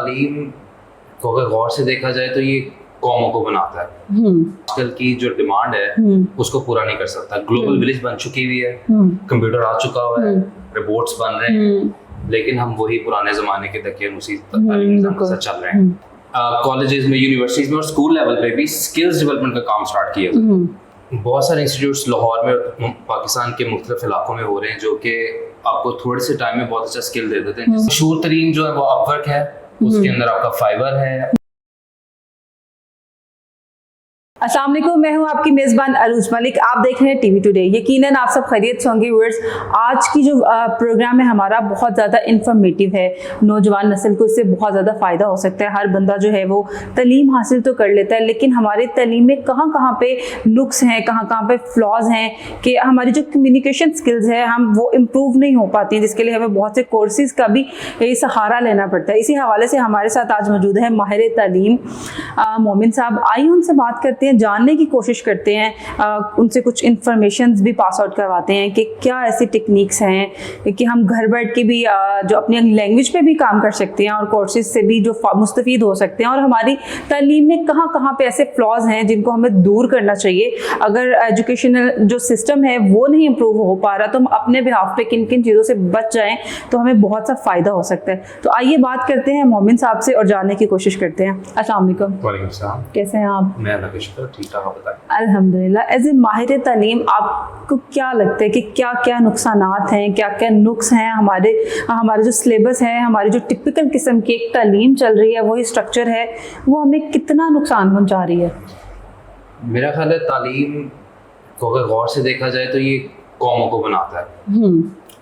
तालीम को अगर गौर से देखा जाए तो ये कौमों को बनाता है। आजकल की जो डिमांड है उसको पूरा नहीं कर सकता। ग्लोबल विलेज बन चुकी हुई है, कंप्यूटर आ चुका हुआ है, रोबोट्स बन रहे हैं, लेकिन हम वही पुराने जमाने के तकिए उसी तालीम निज़ाम के साथ चल रहे हैं। कॉलेजेस में, यूनिवर्सिटीज में और स्कूल लेवल पे भी स्किल्स डेवलपमेंट का काम स्टार्ट किया है। बहुत सारे इंस्टीट्यूट्स लाहौर में और पाकिस्तान के मुख्तलिफ इलाकों में हो रहे हैं जो कि आपको थोड़े से टाइम में बहुत अच्छा स्किल दे देते हैं। मशहूर तरीन जो है वो अपवर्क है, उसके अंदर आपका फाइवर है। अस्सलाम वालेकुम, मैं हूं आपकी मेज़बान अरूज मलिक। आप देख रहे हैं टीवी टुडे। यकीनन आप सब खैरियत से होंगे व्यूअर्स। आज की जो प्रोग्राम है हमारा बहुत ज़्यादा इंफॉर्मेटिव है। नौजवान नस्ल को इससे बहुत ज़्यादा फ़ायदा हो सकता है। हर बंदा जो है वो तालीम हासिल तो कर लेता है, लेकिन हमारे तालीम में कहाँ कहाँ पे नुक्स हैं, कहाँ कहाँ पे फ्लॉज हैं कि हमारी जो कम्युनिकेशन स्किल्स है हम वो इम्प्रूव नहीं हो पाती हैं, जिसके लिए हमें बहुत से कोर्सेज़ का भी सहारा लेना पड़ता है। इसी हवाले से हमारे साथ आज मौजूद है माहिर तालीम मोमिन साहब। आइए उनसे बात करते हैं, जानने की कोशिश करते हैं, उनसे कुछ इंफॉर्मेशंस भी पास आउट करवाते हैं कि क्या ऐसी टेक्निक्स हैं कि हम घर बैठ के भी जो अपनी लैंग्वेज पे भी काम कर सकते हैं और कोर्सेज से भी जो मुस्तफीद हो सकते हैं, और हमारी तालीम में कहाँ कहाँ पे ऐसे फ्लॉज हैं जिनको हमें दूर करना चाहिए। अगर एजुकेशनल जो सिस्टम है वो नहीं इम्प्रूव हो पा रहा तो हम अपने बिहाफ पे किन किन चीज़ों से बच जाएँ तो हमें बहुत सा फ़ायदा हो सकता है। तो आइए बात करते हैं मोमिन साहब से और जानने की कोशिश करते हैं। अस्सलाम वालेकुम। वालेकुम सलाम। कैसे हैं आप? मैं अल्लाह का शुक्र ठीक ठाक, आप बताएं। अल्हम्दुलिल्लाह। एज ए माहिर तालीम आपको क्या लगता है कि क्या क्या नुकसानात हैं, क्या क्या नुक्स हैं हमारे जो सिलेबस है, हमारी जो टिपिकल किस्म की एक तालीम चल रही है, वही स्ट्रक्चर है, वो हमें कितना नुकसान पहुंचा रही है? मेरा ख्याल है तालीम को अगर गौर से देखा जाए तो ये कौमों को बनाता है,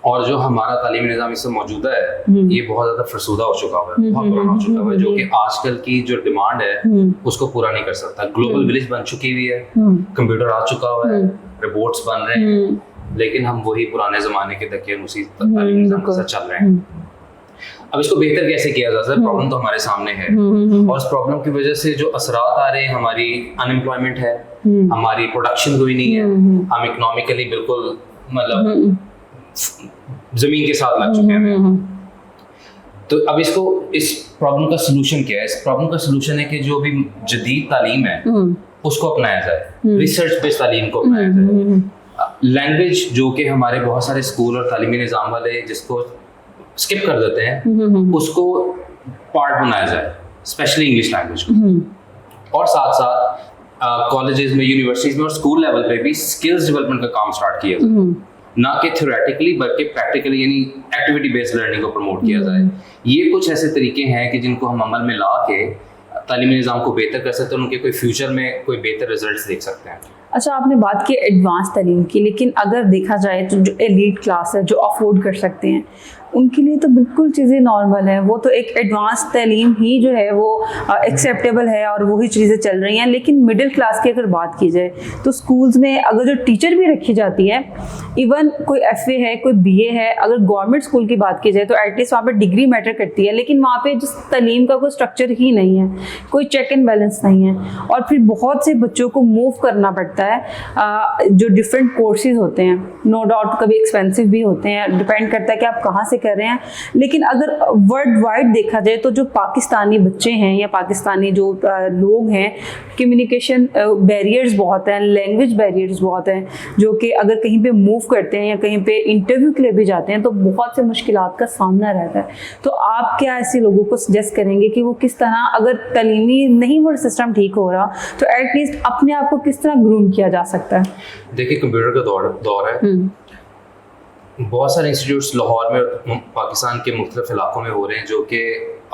और जो हमारा तालीमी निज़ाम इससे मौजूदा है ये बहुत ज़्यादा फरसूदा हो चुका हुआ है, बहुत पुराना हो चुका हुआ है, जो कि आजकल की जो डिमांड है उसको पूरा नहीं कर सकता। ग्लोबल विलेज बन चुकी हुई है, कंप्यूटर आ चुका हुआ है, रोबोट्स बन रहे हैं, लेकिन हम वही पुराने ज़माने के तकिए उसी तालीमी निज़ाम के साथ चल रहे हैं। अब इसको बेहतर कैसे किया जा सकता है? प्रॉब्लम तो हमारे सामने है, और इस प्रॉब्लम की वजह से जो असरात आ रहे हैं, हमारी अनएम्प्लॉयमेंट है, हमारी प्रोडक्शन हुई नहीं है, हम इकोनॉमिकली बिल्कुल मतलब जमीन के साथ लग चुके हैं। तो अब इस प्रॉब्लम का सलूशन क्या है? इस प्रॉब्लम का सलूशन है कि जो भी जदीद तालीम है उसको अपनाया जाए, रिसर्च बेस्ड तालीम को अपनाया जाए। लैंग्वेज जो कि हमारे बहुत सारे स्कूल और तालीमी निज़ाम वाले जिसको स्किप कर देते हैं, उसको पार्ट बनाया जाए, स्पेशली इंग्लिश लैंग्वेज को। और साथ साथ कॉलेजेस में, यूनिवर्सिटीज में और स्कूल लेवल पे भी स्किल्स डेवलपमेंट का काम स्टार्ट किया जाए, ना कि थ्योरेटिकली बल्कि प्रैक्टिकली, यानी एक्टिविटी बेस्ड लर्निंग को प्रमोट किया जाए। ये कुछ ऐसे तरीके हैं कि जिनको हम अमल में ला के तालीमी निज़ाम को बेहतर कर सकते हैं, उनके कोई फ्यूचर में कोई बेहतर रिजल्ट्स देख सकते हैं। अच्छा, आपने बात की एडवांस तालीम की, लेकिन अगर देखा जाए तो जो एलीट क्लास है, जो अफोर्ड कर सकते हैं, उनके लिए तो बिल्कुल चीज़ें नॉर्मल हैं। वो तो एक एडवांस तालीम ही जो है वो एक्सेप्टेबल है और वही चीज़ें चल रही हैं। लेकिन मिडिल क्लास की अगर बात की जाए तो स्कूल्स में अगर जो टीचर भी रखी जाती है, इवन कोई FA है, कोई BA है, अगर गवर्नमेंट स्कूल की बात की जाए तो एटलीस्ट वहाँ पर डिग्री मैटर करती है, लेकिन वहाँ पर जिस तालीम का कोई स्ट्रक्चर ही नहीं है, कोई चेक एंड बैलेंस नहीं है, और फिर बहुत से बच्चों को मूव करना पड़ता है। जो डिफरेंट कोर्सेज होते हैं, नो डाउट कभी एक्सपेंसिव भी होते हैं, डिपेंड करता है कि आप कहाँ से कर रहे हैं। लेकिन अगर वर्ल्ड वाइड देखा जाए तो जो पाकिस्तानी बच्चे हैं या पाकिस्तानी जो लोग हैं, कम्युनिकेशन बैरियर्स बहुत हैं, लैंग्वेज बैरियर्स बहुत हैं, जो कि अगर कहीं पे मूव करते हैं या कहीं पे इंटरव्यू के लिए भी जाते हैं तो बहुत से मुश्किलात का सामना रहता है। तो आप क्या ऐसे लोगों को सजेस्ट करेंगे कि वो किस तरह, अगर तालीमी नहीं वो सिस्टम ठीक हो रहा तो एटलीस्ट अपने आप को किस तरह ग्रूम किया जा सकता है? देखिए, कंप्यूटर का दौर है, बहुत सारे इंस्टीट्यूट्स लाहौर में और पाकिस्तान के मुख्तलिफ इलाकों में हो रहे हैं जो कि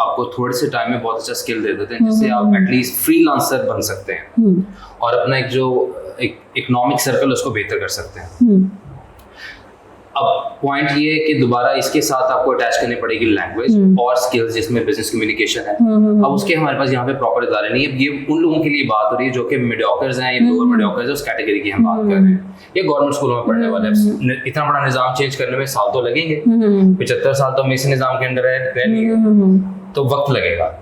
आपको थोड़े से टाइम में बहुत अच्छा स्किल दे देते हैं, जिससे आप एटलीस्ट फ्रीलांसर बन सकते हैं और अपना एक इकोनॉमिक सर्कल उसको बेहतर कर सकते हैं। अब पॉइंट ये है कि दोबारा इसके साथ आपको अटैच करनी पड़ेगी लैंग्वेज और स्किल्स, जिसमें बिजनेस कम्युनिकेशन है। अब उसके हमारे पास यहाँ पे प्रॉपर इदारे नहीं है। ये उन लोगों के लिए बात हो रही है जो कि मीडियोकर्स हैं या लोअर मीडियोकर्स, उस कैटेगरी की हम बात कर रहे हैं, ये गवर्नमेंट स्कूलों में पढ़ने वाले हैं। इतना बड़ा निज़ाम चेंज करने में साल तो लगेंगे, 75 साल तो हम इसी निज़ाम के अंदर रह लिए, तो वक्त लगेगा।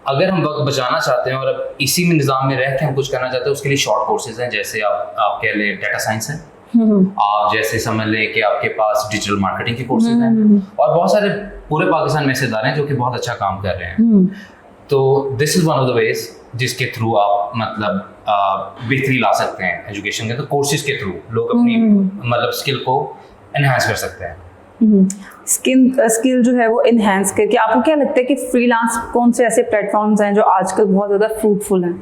अगर हम वक्त बचाना चाहते हैं और अब इसी में निज़ाम में रह के हम कुछ करना चाहते हैं, उसके लिए शॉर्ट कोर्सेज हैं, जैसे आप कह लें डेटा साइंस है, आप जैसे समझ लें कि आपके पास डिजिटल मार्केटिंग के कोर्सेज हैं और बहुत सारे पूरे पाकिस्तान में हिस्सेदार हैं जो कि बहुत अच्छा काम कर रहे हैं। तो this is one of the ways जिसके थ्रू आप मतलब बेहतरी ला सकते हैं एजुकेशन के, तो कोर्सेज के थ्रू लोग अपनी मतलब स्किल को एनहांस कर सकते हैं। स्किल जो है वो इन्हेंस करके, आपको क्या लगता है कि फ्रीलांस कौन से ऐसे प्लेटफॉर्म्स हैं जो आजकल बहुत ज़्यादा फ्रूटफुल हैं?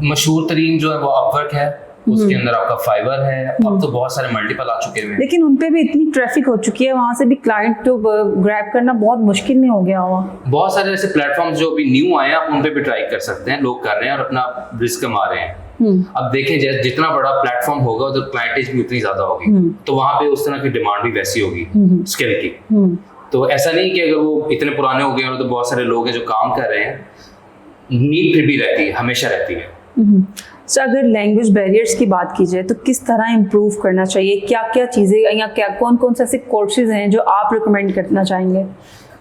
मशहूर तरीन जो है वो अपवर्क है, उसके अंदर आपका फाइवर है, अब तो बहुत सारे मल्टीपल आ चुके हैं, लेकिन उन पे भी इतनी ट्रैफिक हो चुकी है, वहाँ से भी क्लाइंट तो ग्रैब करना बहुत मुश्किल नहीं हो गया हुआ। बहुत सारे ऐसे प्लेटफॉर्म्स जो अभी न्यू आए हैं आप उन पे भी ट्राई कर सकते हैं, लोग कर रहे हैं और अपना रिस्क कमा रहे हैं। अब देखें जितना बड़ा प्लेटफॉर्म होगा उधर क्लाइंटेज भी उतनी ज्यादा होगी, तो वहाँ पे उस तरह की डिमांड भी वैसी होगी स्किल की। तो ऐसा नहीं कि अगर वो इतने पुराने हो गए और तो बहुत सारे लोग हैं जो काम कर रहे हैं, नीड फिर भी रहती है, हमेशा रहती है। सो अगर लैंग्वेज बैरियर्स की बात की जाए तो किस तरह इम्प्रूव करना चाहिए, क्या क्या चीज़ें या क्या कौन कौन से ऐसे कोर्सेज हैं जो आप रिकमेंड करना चाहेंगे?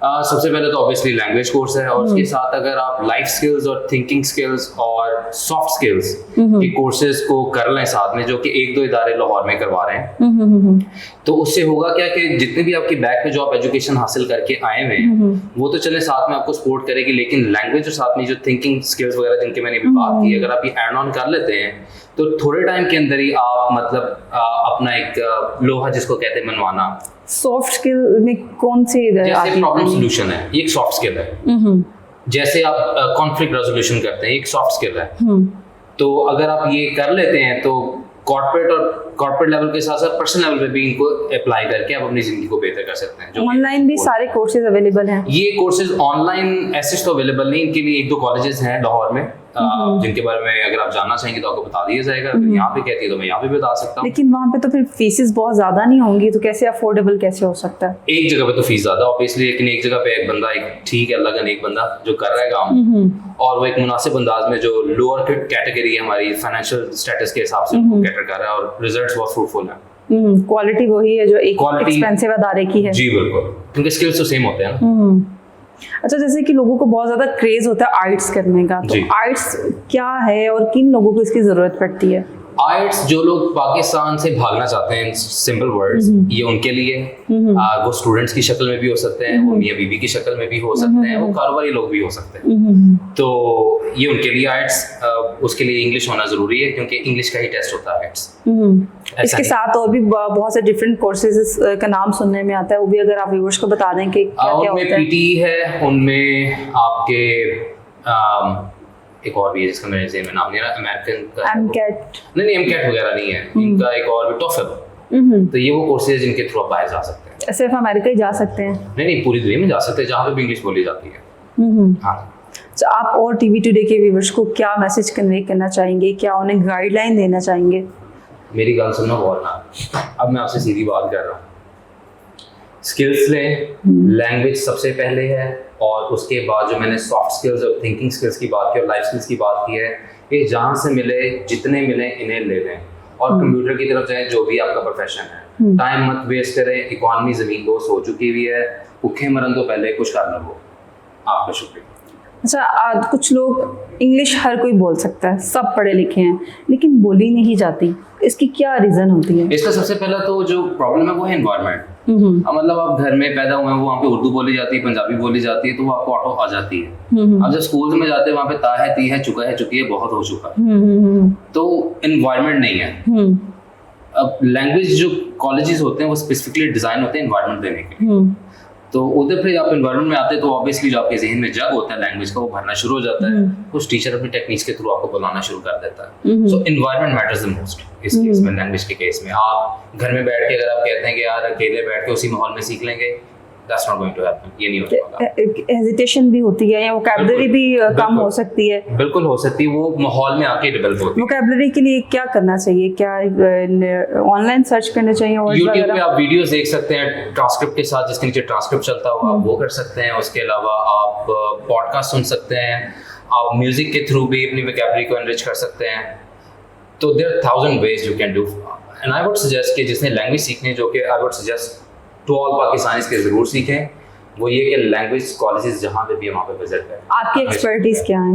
सबसे पहले तो ऑब्वियसली लैंग्वेज कोर्स है और उसके साथ अगर आप लाइफ स्किल्स और थिंकिंग स्किल्स और सॉफ्ट स्किल्स के कोर्सेज को कर लें साथ में, जो कि 1-2 इदारे लाहौर में करवा रहे हैं, तो उससे होगा क्या कि जितने भी आपकी बैक में जो आप एजुकेशन हासिल करके आए हुए हैं वो तो चले साथ में आपको सपोर्ट करेगी, लेकिन लैंग्वेज और साथ में जो थिंकिंग स्किल्स वगैरह जिनकी मैंने अभी बात की, अगर आप ये एड ऑन कर लेते हैं तो थोड़े टाइम के अंदर ही आप मतलब अपना एक लोहा जिसको कहते हैं मनवाना। सॉफ्ट स्किल में कौन सी जैसे प्रॉब्लम सॉल्यूशन है, ये एक सॉफ्ट स्किल है। जैसे आप कॉन्फ्लिक्ट रेजोल्यूशन करते हैं, एक सॉफ्ट स्किल है। तो अगर आप ये कर लेते हैं तो कॉर्पोरेट लेवल के साथ साथ पर्सनल लेवल पे भी इनको अप्लाई करके आप अपनी जिंदगी को बेहतर कर सकते हैं। ऑनलाइन भी सारे कोर्सेज अवेलेबल हैं। ये कोर्सेज ऑनलाइन ऐसे तो अवेलेबल नहीं, इनके लिए 1-2 कॉलेजेस हैं लाहौर में जिनके बारे में अगर आप जानना चाहेंगे तो आपको बता दिया जाएगा। अगर यहाँ पे कहती है तो मैं यहाँ पे भी बता सकता हूँ। लेकिन वहाँ पे तो फिर फीसेस बहुत ज्यादा नहीं होंगी, तो कैसे अफोर्डेबल कैसे हो सकता है? एक जगह पे तो फीस ज्यादा ऑब्वियसली, लेकिन एक जगह पे एक बंदा एक ठीक है अल्लाह का नेक बंदा जो कर रहा है काम और वो एक मुनासिब अंदाज में जो लोअर कैटेगरी है हमारी फाइनेंशियल स्टेटस के हिसाब से कैटर कर रहा है और रिजल्ट्स बहुत फ्रूटफुल है। क्वालिटी वही है जो एक एक्सपेंसिव अदारे की है। जी बिल्कुल, क्योंकि स्किल्स तो सेम होते हैं ना। अच्छा, जैसे कि लोगों को बहुत ज्यादा क्रेज होता है आर्ट्स करने का, तो आर्ट्स क्या है और किन लोगों को इसकी जरूरत पड़ती है? आर्ट्स जो लोग पाकिस्तान से भागना चाहते हैं, सिंपल वर्ड्स, ये उनके लिए वो स्टूडेंट्स की शक्ल में भी हो सकते हैं, वो मियां बीवी की शक्ल में भी हो सकते हैं, वो कारोबारी लोग भी हो सकते हैं। तो ये उनके लिए आर्ट्स, उसके लिए इंग्लिश होना जरूरी है क्योंकि इंग्लिश का ही टेस्ट होता है आर्ट्स। इसके साथ और भी बहुत से डिफरेंट कोर्सेज का नाम सुनने में आता है, वो भी अगर आप व्यूअर्स को बता दें कि क्या क्या होता है। पीटी है, उनमें आपके एक और भी है जिसका मेरे ज़हन में नाम नहीं आ रहा, अमेरिकन का एमकैट नहीं एमकैट वगैरह नहीं है, इनका एक और भी टॉफल। तो ये वो कोर्सेज जिनके थ्रू आप बाहर जा सकते हैं। सिर्फ अमेरिका ही जा सकते हैं? नहीं, पूरी दुनिया में जा सकते हैं जहाँ पे भी इंग्लिश बोली जाती है। हाँ, तो आप और टीवी टुडे के व्यूअर्स को क्या मैसेज कन्वे करना चाहेंगे, क्या उन्हें गाइडलाइन देना चाहेंगे? मेरी गल सुनना गौर ना, अब मैं आपसे सीधी बात कर रहा हूँ। स्किल्स लें, लैंग्वेज सबसे पहले है और उसके बाद जो मैंने सॉफ्ट स्किल्स और थिंकिंग स्किल्स की बात की और लाइफ स्किल्स की बात की है, ये जहाँ से मिले जितने मिले इन्हें ले लें और कंप्यूटर की तरफ जाएं, जो भी आपका प्रोफेशन है। टाइम मत वेस्ट करें, इकॉनमी ज़मीन दोस्त हो चुकी हुई है, भूखे मरन तो पहले कुछ कर लो। आपका शुक्रिया। अच्छा, कुछ लोग इंग्लिश हर कोई बोल सकता है, सब पढ़े लिखे हैं, लेकिन बोली नहीं जाती, इसकी क्या रीज़न होती है? इसका सबसे पहला तो जो प्रॉब्लम है वो है एनवायरनमेंट। मतलब आप घर में पैदा हुए हैं, वो वहाँ पे उर्दू बोली जाती है, पंजाबी बोली जाती है, तो वो आपको ऑटो आ जाती है। अब जब स्कूल में जाते हैं वहाँ पे ता है, ती है, चुका है, चुकी है, बहुत हो चुका है, तो एनवायरनमेंट नहीं है। अब लैंग्वेज जो कॉलेजेस होते हैं वो स्पेसिफिकली डिजाइन होते हैं एनवायरनमेंट देने के लिए, तो उधर फिर आप एनवायरनमेंट में आते हैं तो ऑब्वियसली जो आपके जहन में जग होता है लैंग्वेज का वो भरना शुरू हो जाता है। कुछ टीचर अपनी टेक्निक्स के थ्रू आपको बुलाना शुरू कर देता है। सो एनवायरनमेंट मैटर्स द मोस्ट इस केस में, लैंग्वेज के केस में। आप घर में बैठ के अगर आप कहते हैं कि यार अकेले बैठ के उसी माहौल में सीख लेंगे, that's not going to happen, ये नहीं होगा। हेजिटेशन भी होती है या वोकैबुलरी भी कम हो सकती है? बिल्कुल हो सकती है, वो माहौल में आके डेवलप होती है। वोकैबुलरी के लिए क्या करना चाहिए? क्या ऑनलाइन सर्च करना चाहिए? और यूट्यूब पे आप वीडियोस देख सकते हैं ट्रांसक्रिप्ट के साथ, जिसके नीचे ट्रांसक्रिप्ट चलता हुआ आप वो कर सकते हैं। उसके अलावा आप पॉडकास्ट सुन सकते हैं, आप म्यूजिक के थ्रू भी अपनी वोकैबुलरी को एनरिच कर सकते हैं। तो there are 1000 ways you can do, and I would suggest कि जिसने लैंग्वेज सीखनी, जो कि I would suggest to all Pakistanis के जरूर सीखें, वो ये कि लैंग्वेज कॉलेजेस जहाँ पे भी वहाँ पे विजिट करें। आपकी एक्सपर्टीज क्या है?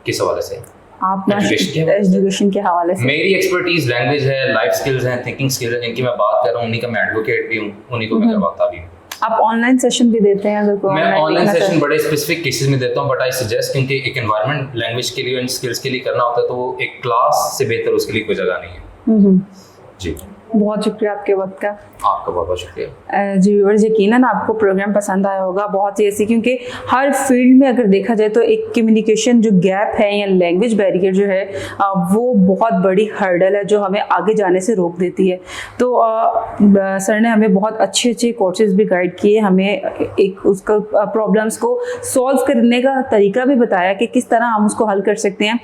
किस हवाले से? आप Education एजुकेशन के हवाले से मेरी एक्सपर्टीज लैंग्वेज है, लाइफ स्किल्स हैं, थिंकिंग स्किल्स हैं, इनकी मैं बात कर रहा हूँ, उन्हीं का मैं एडवोकेट भी हूँ, उन्हीं को मैं करवाता भी हूँ। आप ऑनलाइन सेशन भी देते हैं अगर कोई मैं ऑनलाइन देखना सेशन चाहे? बड़े स्पेसिफिक केसेस में देता हूँ, बट आई सजेस्ट, क्योंकि एक एनवायरनमेंट लैंग्वेज के लिए और स्किल्स के लिए करना होता है, तो वो एक क्लास से बेहतर उसके लिए कोई जगह नहीं है। जी, बहुत शुक्रिया आपके वक्त का। आपका बहुत बहुत शुक्रिया। जी व्यूअर्स, यकीनन आपको प्रोग्राम पसंद आया होगा। बहुत ही ऐसी, क्योंकि हर फील्ड में अगर देखा जाए तो एक कम्युनिकेशन जो गैप है या लैंग्वेज बैरियर जो है वो बहुत बड़ी हर्डल है जो हमें आगे जाने से रोक देती है। तो सर ने हमें बहुत अच्छे कोर्सेज भी गाइड किए, हमें एक उसका प्रॉब्लम्स को सॉल्व करने का तरीका भी बताया कि किस तरह हम उसको हल कर सकते हैं।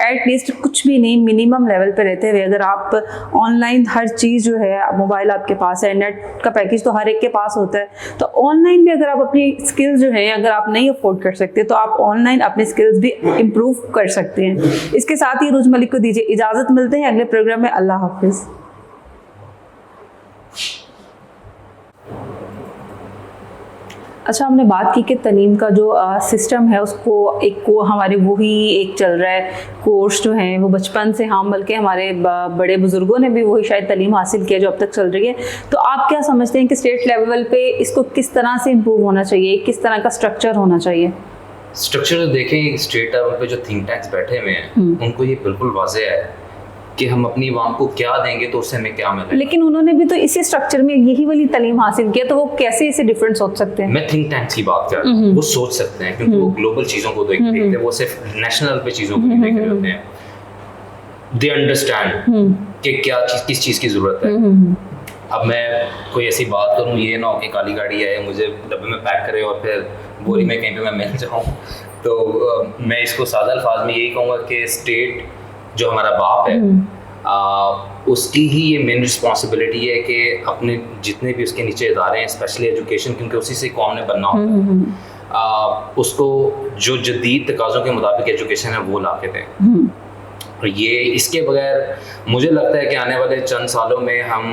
एटलीस्ट कुछ भी नहीं, मिनिमम लेवल पर रहते हुए अगर आप ऑनलाइन हर चीज़ जो है, मोबाइल आपके पास है, नेट का पैकेज तो हर एक के पास होता है, तो ऑनलाइन भी अगर आप अपनी स्किल्स जो है अगर आप नहीं अफोर्ड कर सकते तो आप ऑनलाइन अपने स्किल्स भी इम्प्रूव कर सकते हैं। इसके साथ ही रोज मलिक को दीजिए इजाज़त, मिलते हैं अगले प्रोग्राम में। अल्लाह हाफिज़। अच्छा, हमने बात की कि तलीम का जो सिस्टम है उसको हमारे वही एक चल रहा है कोर्स जो है वो बचपन से, हम बल्कि हमारे बड़े बुजुर्गों ने भी वही शायद तलीम हासिल किया जो अब तक चल रही है। तो आप क्या समझते हैं कि स्टेट लेवल पे इसको किस तरह से इम्प्रूव होना चाहिए, किस तरह का स्ट्रक्चर होना चाहिए? स्ट्रक्चर देखें, स्टेट लेवल पे जो थिंक टैंक्स बैठे हुए हैं उनको ये बिल्कुल वाज़ेह है कि हम अपनी आवाम को क्या देंगे तो उससे हमें क्या मिलेगा। लेकिन उन्होंने भी तो इसी स्ट्रक्चर में यही वाली तालीम हासिल किया, तो वो कैसे इसे डिफरेंट सोच सकते हैं? मैं थिंक टैंक्स की बात कर रहा हूँ, वो सोच सकते हैं क्योंकि वो ग्लोबल चीज़ों को देखते हैं, वो सिर्फ नेशनल पे चीज़ों को नहीं देख रहे होते हैं। दे अंडरस्टैंड कि क्या चीज़, किस चीज़ की ज़रूरत है। अब मैं कोई ऐसी बात करूँ, ये ना हो कि काली गाड़ी आए, मुझे डब्बे में पैक करे और फिर बोरी में कहीं पे मैं मिल जाऊँ। तो मैं इसको सादा अल्फाज में यही कहूँगा कि स्टेट जो हमारा बाप है, उसकी ही ये मेन रिस्पॉन्सिबिलिटी है कि अपने जितने भी उसके नीचे इदारे हैं, स्पेशली एजुकेशन, क्योंकि उसी से कौम ने बनना होता है, उसको जो जदीद तकाज़ों के मुताबिक एजुकेशन है वो ला के दें। और ये इसके बगैर मुझे लगता है कि आने वाले चंद सालों में हम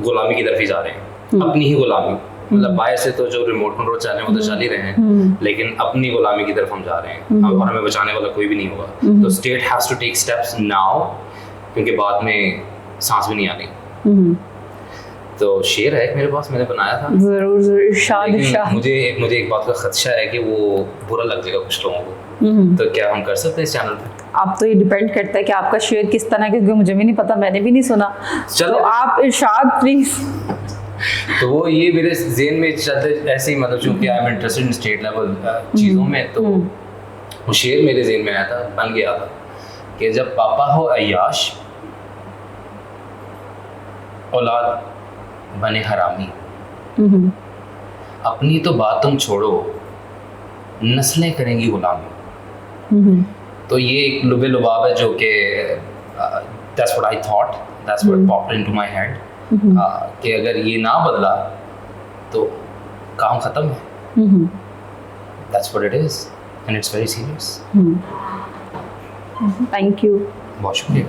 गुलामी की तरफ ही जा रहे हैं, अपनी ही गुलामी। मतलब बाहर से तो जो रिमोट कंट्रोल चल रहे हैं वो तो चल ही रहे हैं, लेकिन अपनी गुलामी की तरफ हम जा रहे हैं और हमें बचाने वाला कोई भी नहीं होगा। तो state has to take steps now, क्योंकि बाद में सांस भी नहीं आनी। तो शेर है मेरे पास, मैंने बनाया था। जरूर इरशाद। मुझे एक बात का खदशा है कि वो बुरा लग जाएगा कुछ लोगों को, तो क्या हम कर सकते हैं इस चैनल पे? आप तो ये डिपेंड करता है कि आपका शेर किस तरह, क्योंकि मुझे भी नहीं पता, मैंने भी नहीं सुना। चलो तो आप इरशाद प्लीज। तो वो ये मेरे ज़हन में चलते ऐसे ही, मतलब चूंकि I am interested in state level चीज़ों में, तो वो शेर मेरे ज़हन में आया था, बन गया था कि जब पापा हो अय्याश, औलाद बने हरामी, अपनी तो बात तुम छोड़ो, नस्लें करेंगी गुलामी। तो ये एक लुबे लुबाब है जो कि that's what I thought, that's what popped into my head, कि अगर ये ना बदला तो काम ख़त्म है। That's what it is and it's very serious। Thank you. बहुत शुक्रिया।